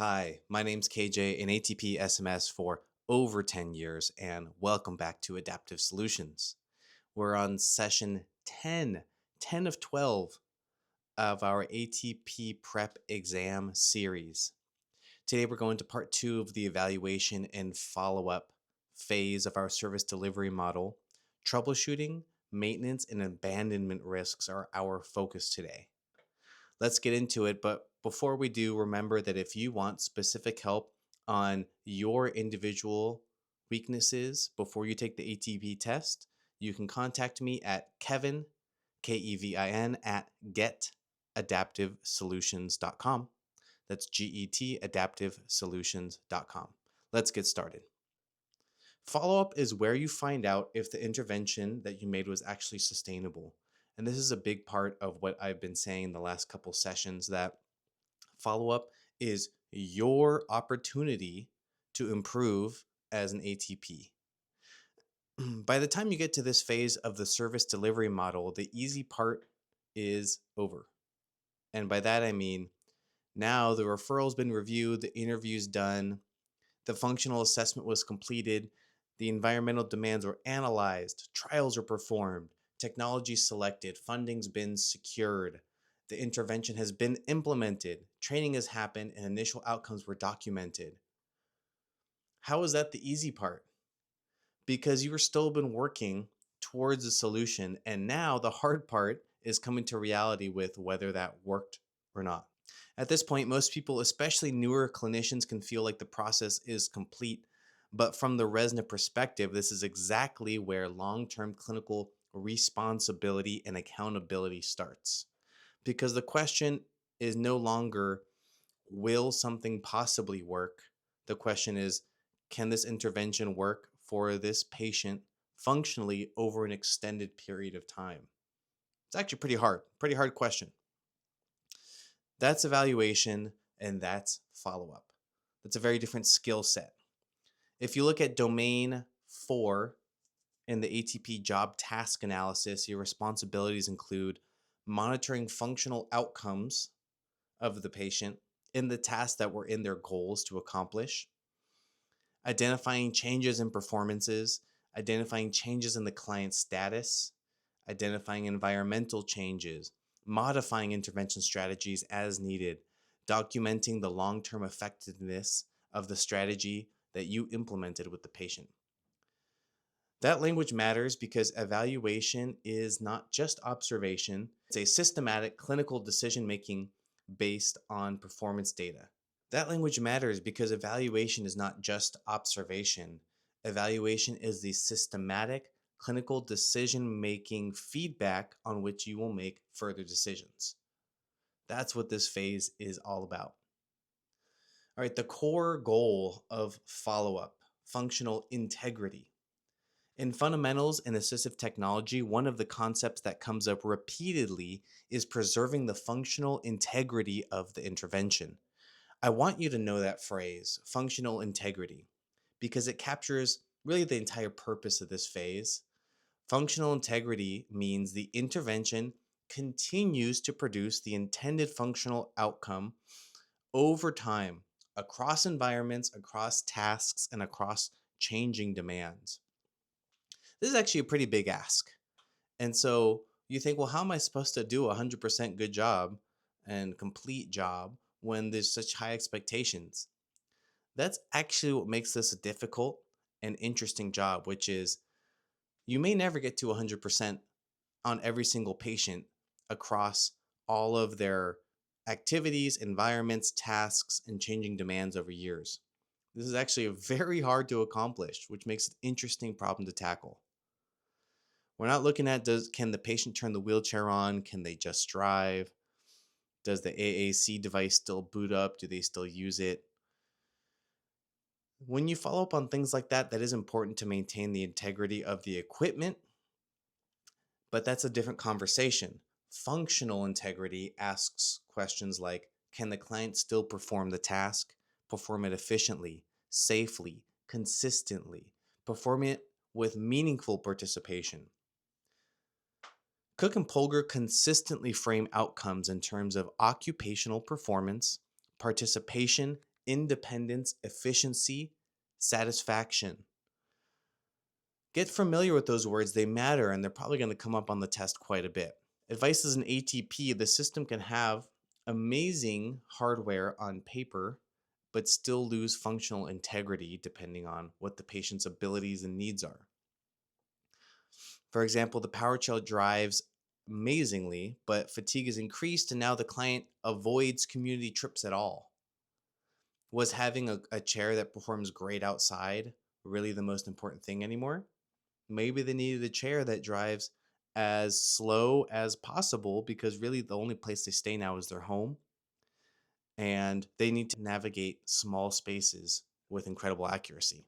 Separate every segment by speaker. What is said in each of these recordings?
Speaker 1: Hi, my name's KJ, an ATP SMS for over 10 years, and welcome back to Adaptive Solutions. We're on session 10 of 12 of our ATP prep exam series. Today, we're going to part two of the evaluation and follow up phase of our service delivery model. Troubleshooting, maintenance, and abandonment risks are our focus today. Let's get into it. But before we do, remember that if you want specific help on your individual weaknesses before you take the ATP test, you can contact me at Kevin, Kevin, at getadaptivesolutions.com. That's getadaptivesolutions.com. Let's get started. Follow up is where you find out if the intervention that you made was actually sustainable. And this is a big part of what I've been saying the last couple sessions, that follow up is your opportunity to improve as an ATP. By the time you get to this phase of the service delivery model, the easy part is over. And by that, I mean now the referral's been reviewed, the interview's done, the functional assessment was completed, the environmental demands were analyzed, trials were performed, technology selected, funding's been secured, the intervention has been implemented, training has happened, and initial outcomes were documented. How is that the easy part? Because you've still been working towards a solution, and now the hard part is coming to reality with whether that worked or not. At this point, most people, especially newer clinicians, can feel like the process is complete. But from the RESNA perspective, this is exactly where long-term clinical responsibility and accountability starts. Because the question is no longer, will something possibly work? The question is, can this intervention work for this patient functionally over an extended period of time? It's actually pretty hard question. That's evaluation, and that's follow-up. That's a very different skill set. If you look at domain 4 in the ATP job task analysis, your responsibilities include monitoring functional outcomes of the patient in the tasks that were in their goals to accomplish, identifying changes in performances, identifying changes in the client status, identifying environmental changes, modifying intervention strategies as needed, documenting the long-term effectiveness of the strategy that you implemented with the patient. That language matters because evaluation is not just observation, it's a systematic clinical decision-making based on performance data. That language matters because evaluation is not just observation. Evaluation is the systematic clinical decision-making feedback on which you will make further decisions. That's what this phase is all about. All right, the core goal of follow-up, functional integrity. In fundamentals and assistive technology, one of the concepts that comes up repeatedly is preserving the functional integrity of the intervention. I want you to know that phrase, functional integrity, because it captures really the entire purpose of this phase. Functional integrity means the intervention continues to produce the intended functional outcome over time, across environments, across tasks, and across changing demands. This is actually a pretty big ask. And so you think, well, how am I supposed to do a 100% good job and complete job when there's such high expectations? That's actually what makes this a difficult and interesting job, which is you may never get to 100% on every single patient across all of their activities, environments, tasks, and changing demands over years. This is actually very hard to accomplish, which makes it an interesting problem to tackle. We're not looking at can the patient turn the wheelchair on? Can they just drive? Does the AAC device still boot up? Do they still use it? When you follow up on things like that, that is important to maintain the integrity of the equipment, but that's a different conversation. Functional integrity asks questions like, can the client still perform the task, perform it efficiently, safely, consistently, perform it with meaningful participation? Cook and Polgar consistently frame outcomes in terms of occupational performance, participation, independence, efficiency, satisfaction. Get familiar with those words, they matter, and they're probably going to come up on the test quite a bit. Advice as an ATP, the system can have amazing hardware on paper, but still lose functional integrity depending on what the patient's abilities and needs are. For example, the PowerShell drives amazingly, but fatigue is increased, and now the client avoids community trips at all. Was having a chair that performs great outside really the most important thing anymore? Maybe they needed a chair that drives as slow as possible because really the only place they stay now is their home, and they need to navigate small spaces with incredible accuracy.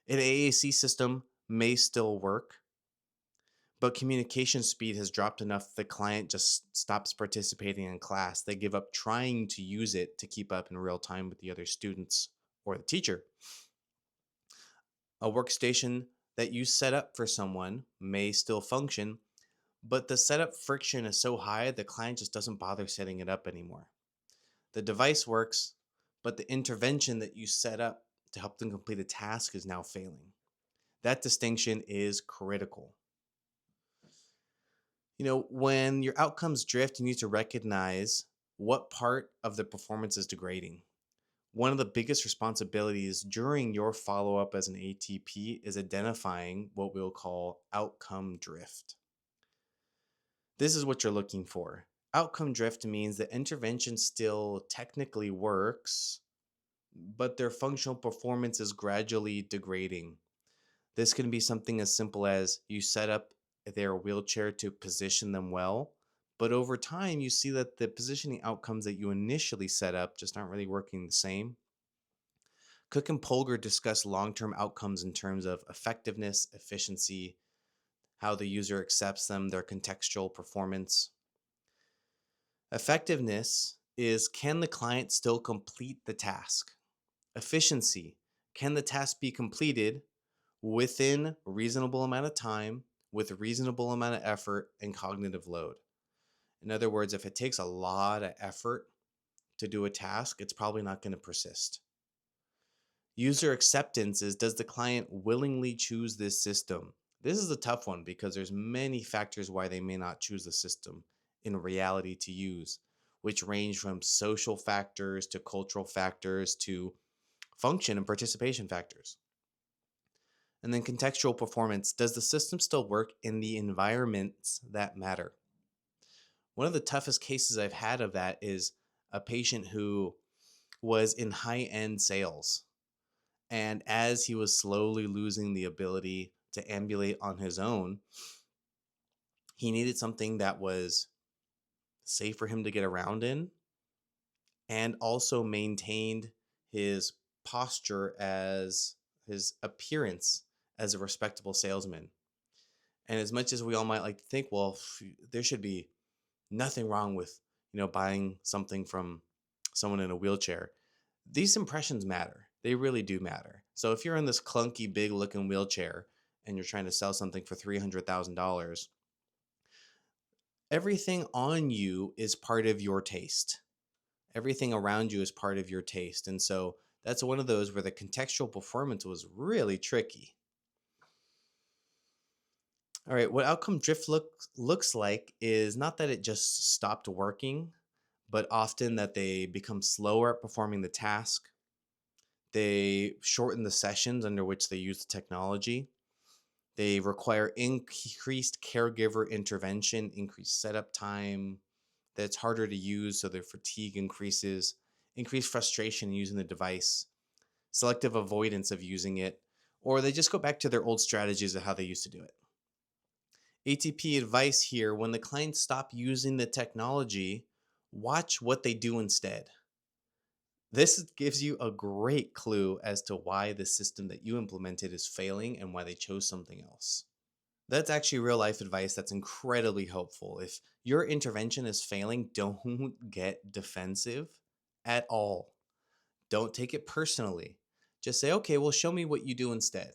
Speaker 1: An AAC system may still work, but communication speed has dropped enough the client just stops participating in class. They give up trying to use it to keep up in real time with the other students or the teacher. A workstation that you set up for someone may still function, but the setup friction is so high the client just doesn't bother setting it up anymore. The device works, but the intervention that you set up to help them complete a task is now failing. That distinction is critical. When your outcomes drift, you need to recognize what part of the performance is degrading. One of the biggest responsibilities during your follow up as an ATP is identifying what we'll call outcome drift. This is what you're looking for. Outcome drift means the intervention still technically works, but their functional performance is gradually degrading. This can be something as simple as you set up their wheelchair to position them well, but over time you see that the positioning outcomes that you initially set up just aren't really working the same. Cook and Polgar discuss long-term outcomes in terms of effectiveness, efficiency, how the user accepts them, their contextual performance. Effectiveness is, can the client still complete the task? Efficiency, can the task be completed within a reasonable amount of time, with a reasonable amount of effort and cognitive load? In other words, if it takes a lot of effort to do a task, it's probably not going to persist. User acceptance is, does the client willingly choose this system? This is a tough one because there's many factors why they may not choose the system in reality to use, which range from social factors to cultural factors to function and participation factors. And then contextual performance, does the system still work in the environments that matter? One of the toughest cases I've had of that is a patient who was in high-end sales. And as he was slowly losing the ability to ambulate on his own, he needed something that was safe for him to get around in and also maintained his posture as his appearance as a respectable salesman. And as much as we all might like to think, well, there should be nothing wrong with, buying something from someone in a wheelchair, these impressions matter. They really do matter. So if you're in this clunky, big looking wheelchair and you're trying to sell something for $300,000, everything on you is part of your taste. Everything around you is part of your taste. And so that's one of those where the contextual performance was really tricky. All right, what outcome drift looks like is not that it just stopped working, but often that they become slower at performing the task. They shorten the sessions under which they use the technology. They require increased caregiver intervention, increased setup time, that's harder to use, so their fatigue increases, increased frustration using the device, selective avoidance of using it, or they just go back to their old strategies of how they used to do it. ATP advice here, when the clients stop using the technology, watch what they do instead. This gives you a great clue as to why the system that you implemented is failing and why they chose something else. That's actually real life advice that's incredibly helpful. If your intervention is failing, don't get defensive at all. Don't take it personally. Just say, okay, well, show me what you do instead.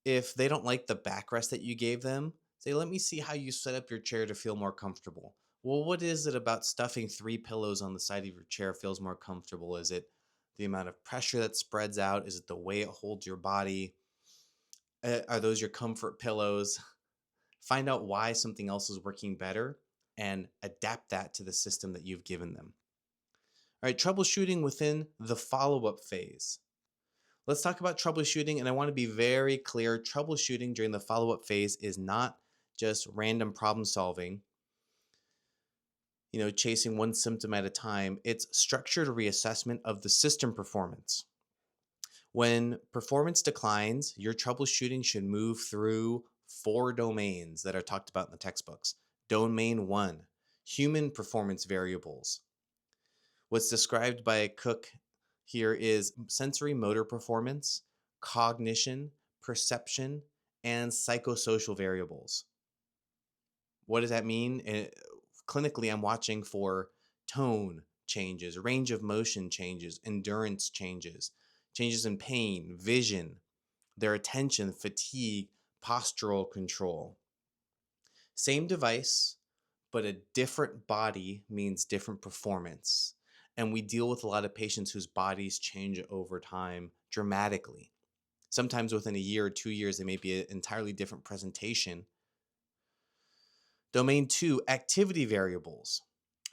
Speaker 1: If they don't like the backrest that you gave them, say, let me see how you set up your chair to feel more comfortable. Well, what is it about stuffing three pillows on the side of your chair feels more comfortable? Is it the amount of pressure that spreads out? Is it the way it holds your body? Are those your comfort pillows? Find out why something else is working better and adapt that to the system that you've given them. All right, troubleshooting within the follow up phase. Let's talk about troubleshooting, and I want to be very clear. Troubleshooting during the follow up phase is not just random problem solving, chasing one symptom at a time. It's structured reassessment of the system performance. When performance declines, your troubleshooting should move through four domains that are talked about in the textbooks. Domain one, human performance variables. What's described by Cook here is sensory motor performance, cognition, perception, and psychosocial variables. What does that mean? Clinically, I'm watching for tone changes, range of motion changes, endurance changes, changes in pain, vision, their attention, fatigue, postural control. Same device, but a different body means different performance. And we deal with a lot of patients whose bodies change over time dramatically. Sometimes within a year or 2 years, they may be an entirely different presentation. Domain two, activity variables.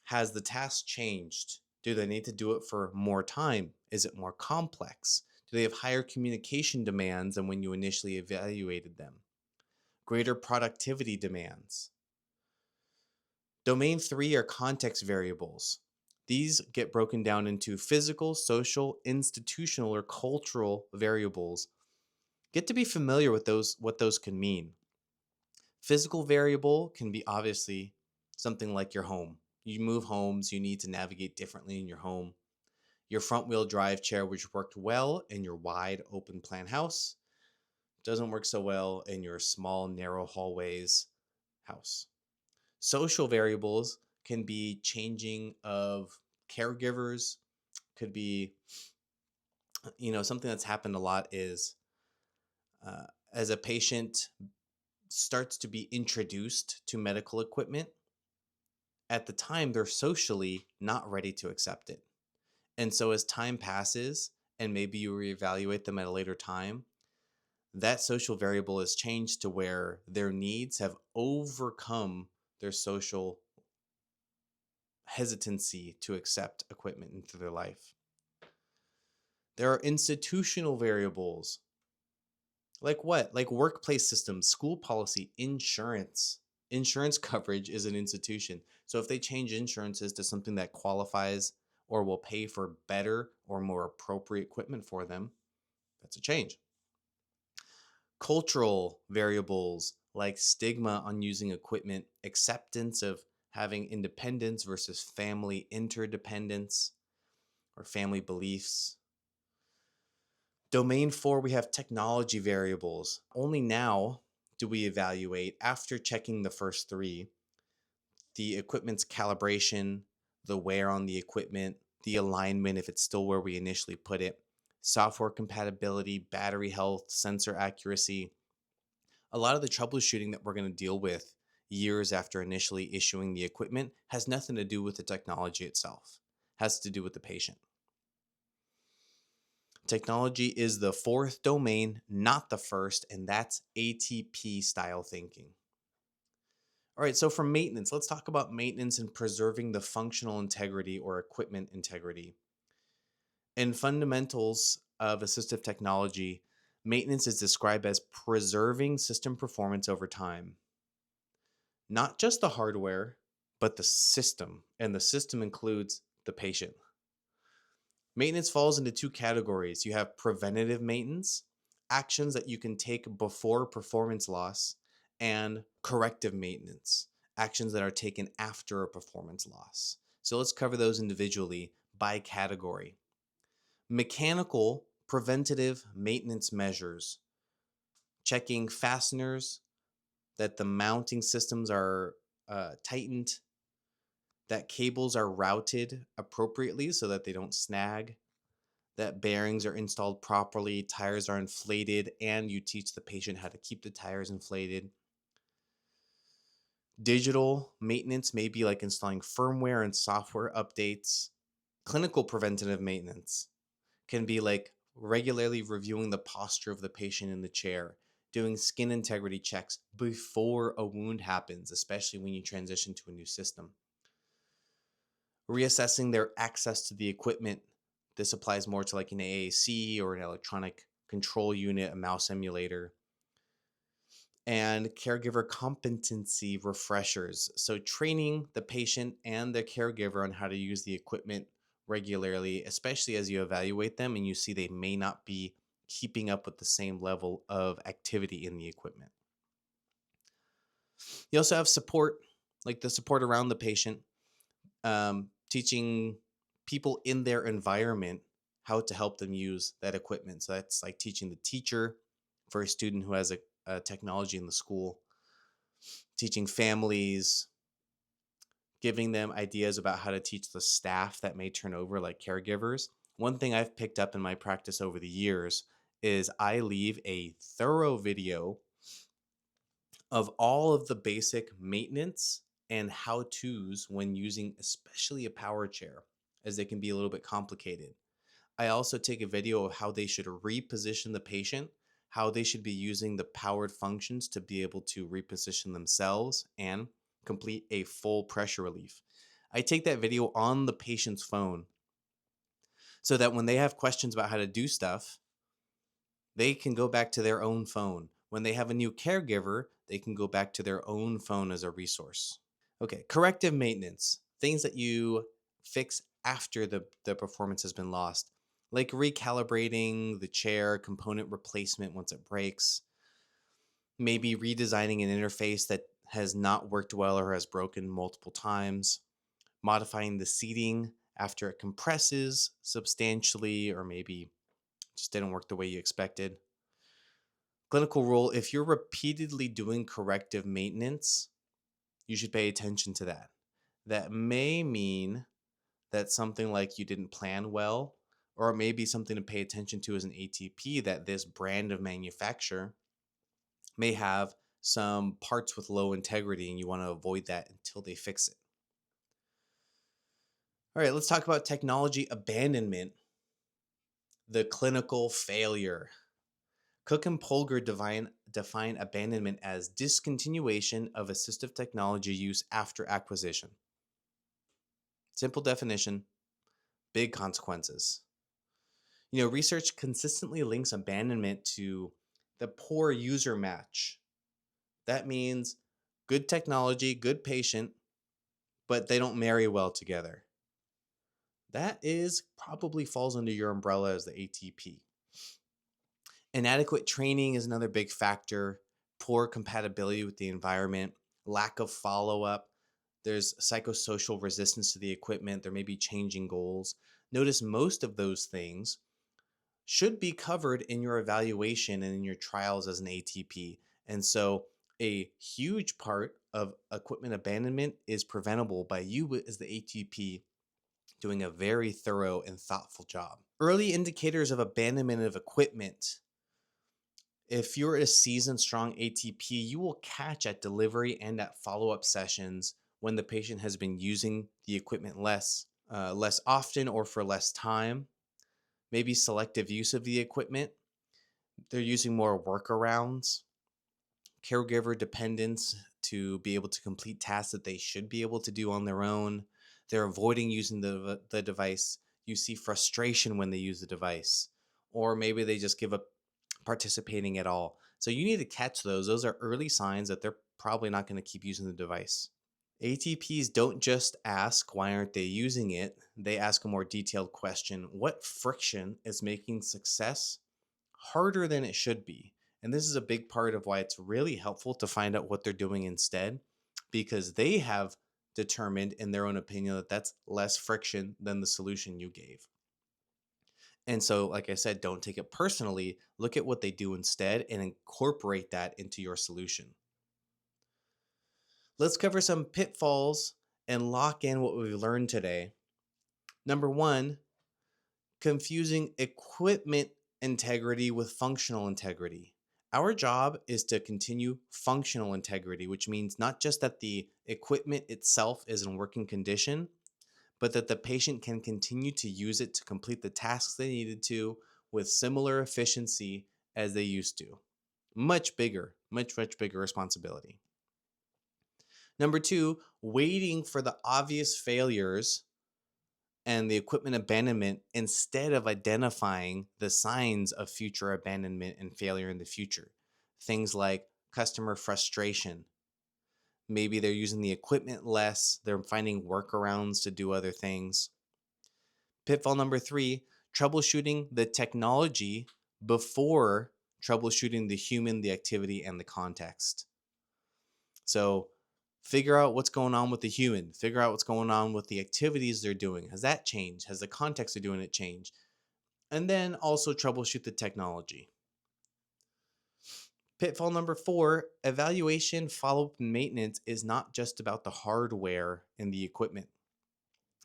Speaker 1: Has the task changed? Do they need to do it for more time? Is it more complex? Do they have higher communication demands than when you initially evaluated them? Greater productivity demands. Domain three are context variables. These get broken down into physical, social, institutional, or cultural variables. Get to be familiar with what those can mean. Physical variable can be obviously something like your home. You move homes, you need to navigate differently in your home. Your front wheel drive chair, which worked well in your wide open plan house, doesn't work so well in your small, narrow hallways house. Social variables can be changing of caregivers, could be, something that's happened a lot is as a patient starts to be introduced to medical equipment, at the time they're socially not ready to accept it. And so as time passes and maybe you reevaluate them at a later time, that social variable has changed to where their needs have overcome their social hesitancy to accept equipment into their life. There are institutional variables. Like what? Like workplace systems, school policy, insurance. Insurance coverage is an institution. So if they change insurances to something that qualifies or will pay for better or more appropriate equipment for them, that's a change. Cultural variables like stigma on using equipment, acceptance of having independence versus family interdependence or family beliefs. Domain four, we have technology variables. Only now do we evaluate, after checking the first three, the equipment's calibration, the wear on the equipment, the alignment if it's still where we initially put it, software compatibility, battery health, sensor accuracy. A lot of the troubleshooting that we're going to deal with years after initially issuing the equipment has nothing to do with the technology itself, has to do with the patient. Technology is the fourth domain, not the first, and that's ATP style thinking. All right, so for maintenance, let's talk about maintenance and preserving the functional integrity or equipment integrity. In fundamentals of assistive technology, maintenance is described as preserving system performance over time. Not just the hardware, but the system, and the system includes the patient. Maintenance falls into two categories. You have preventative maintenance, actions that you can take before performance loss, and corrective maintenance, actions that are taken after a performance loss. So let's cover those individually by category. Mechanical preventative maintenance measures, checking fasteners, that the mounting systems are tightened, that cables are routed appropriately so that they don't snag, that bearings are installed properly, tires are inflated, and you teach the patient how to keep the tires inflated. Digital maintenance may be like installing firmware and software updates. Clinical preventative maintenance can be like regularly reviewing the posture of the patient in the chair, doing skin integrity checks before a wound happens, especially when you transition to a new system. Reassessing their access to the equipment. This applies more to like an AAC or an electronic control unit, a mouse emulator. And caregiver competency refreshers. So, training the patient and the caregiver on how to use the equipment regularly, especially as you evaluate them and you see they may not be keeping up with the same level of activity in the equipment. You also have support, like the support around the patient, teaching people in their environment how to help them use that equipment. So, that's like teaching the teacher for a student who has a technology in the school, teaching families, giving them ideas about how to teach the staff that may turn over, like caregivers. One thing I've picked up in my practice over the years is I leave a thorough video of all of the basic maintenance and how to's when using, especially a power chair, as they can be a little bit complicated. I also take a video of how they should reposition the patient, how they should be using the powered functions to be able to reposition themselves and complete a full pressure relief. I take that video on the patient's phone so that when they have questions about how to do stuff, they can go back to their own phone. When they have a new caregiver, they can go back to their own phone as a resource. Okay, corrective maintenance, things that you fix after the performance has been lost, like recalibrating the chair, component replacement once it breaks, maybe redesigning an interface that has not worked well or has broken multiple times, modifying the seating after it compresses substantially or maybe just didn't work the way you expected. Clinical role, if you're repeatedly doing corrective maintenance, you should pay attention to that. That may mean that something like you didn't plan well, or it may be something to pay attention to as an ATP that this brand of manufacturer may have some parts with low integrity and you want to avoid that until they fix it. All right, let's talk about technology abandonment, the clinical failure. Cook and Polgar define abandonment as discontinuation of assistive technology use after acquisition. Simple definition, big consequences. Research consistently links abandonment to the poor user match. That means good technology, good patient, but they don't marry well together. That is probably falls under your umbrella as the ATP. Inadequate training is another big factor, poor compatibility with the environment, lack of follow up. There's psychosocial resistance to the equipment. There may be changing goals. Notice most of those things should be covered in your evaluation and in your trials as an ATP. And so a huge part of equipment abandonment is preventable by you as the ATP doing a very thorough and thoughtful job. Early indicators of abandonment of equipment. If you're a seasoned strong ATP, you will catch at delivery and at follow-up sessions when the patient has been using the equipment less often or for less time. Maybe selective use of the equipment. They're using more workarounds, caregiver dependence to be able to complete tasks that they should be able to do on their own. They're avoiding using the device. You see frustration when they use the device, or maybe they just give up participating at all. So you need to catch those. Those are early signs that they're probably not going to keep using the device. ATPs don't just ask, why aren't they using it? They ask a more detailed question. What friction is making success harder than it should be? And this is a big part of why it's really helpful to find out what they're doing instead, because they have determined in their own opinion that that's less friction than the solution you gave. And so, like I said, don't take it personally. Look at what they do instead and incorporate that into your solution. Let's cover some pitfalls and lock in what we've learned today. Number one, confusing equipment integrity with functional integrity. Our job is to continue functional integrity, which means not just that the equipment itself is in working condition, but that the patient can continue to use it to complete the tasks they needed to with similar efficiency as they used to. Much bigger, much bigger responsibility. Number two, waiting for the obvious failures and the equipment abandonment instead of identifying the signs of future abandonment and failure in the future. Things like customer frustration. Maybe they're using the equipment less, they're finding workarounds to do other things. Pitfall number three, troubleshooting the technology before troubleshooting the human, the activity, and the context. So figure out what's going on with the human, figure out what's going on with the activities they're doing. Has that changed? Has the context they're doing it changed? And then also troubleshoot the technology. Pitfall number four, evaluation, follow up, and maintenance is not just about the hardware and the equipment.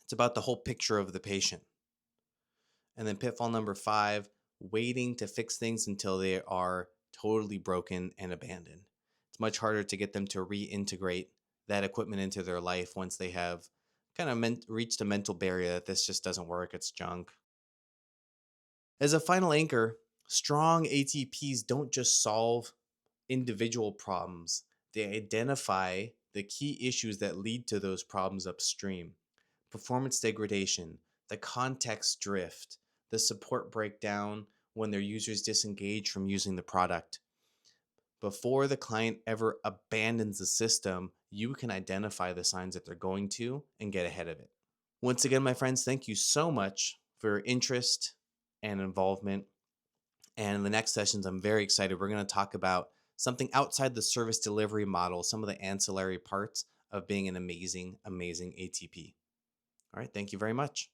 Speaker 1: It's about the whole picture of the patient. And then pitfall number five, waiting to fix things until they are totally broken and abandoned. It's much harder to get them to reintegrate that equipment into their life once they have kind of reached a mental barrier that this just doesn't work, it's junk. As a final anchor, strong ATPs don't just solve individual problems, they identify the key issues that lead to those problems upstream: performance degradation, the context drift, the support breakdown when their users disengage from using the product. Before the client ever abandons the system, you can identify the signs that they're going to and get ahead of it. Once again, my friends, thank you so much for your interest and involvement. And in the next sessions, I'm very excited. We're going to talk about something outside the service delivery model, some of the ancillary parts of being an amazing, amazing ATP. All right, thank you very much.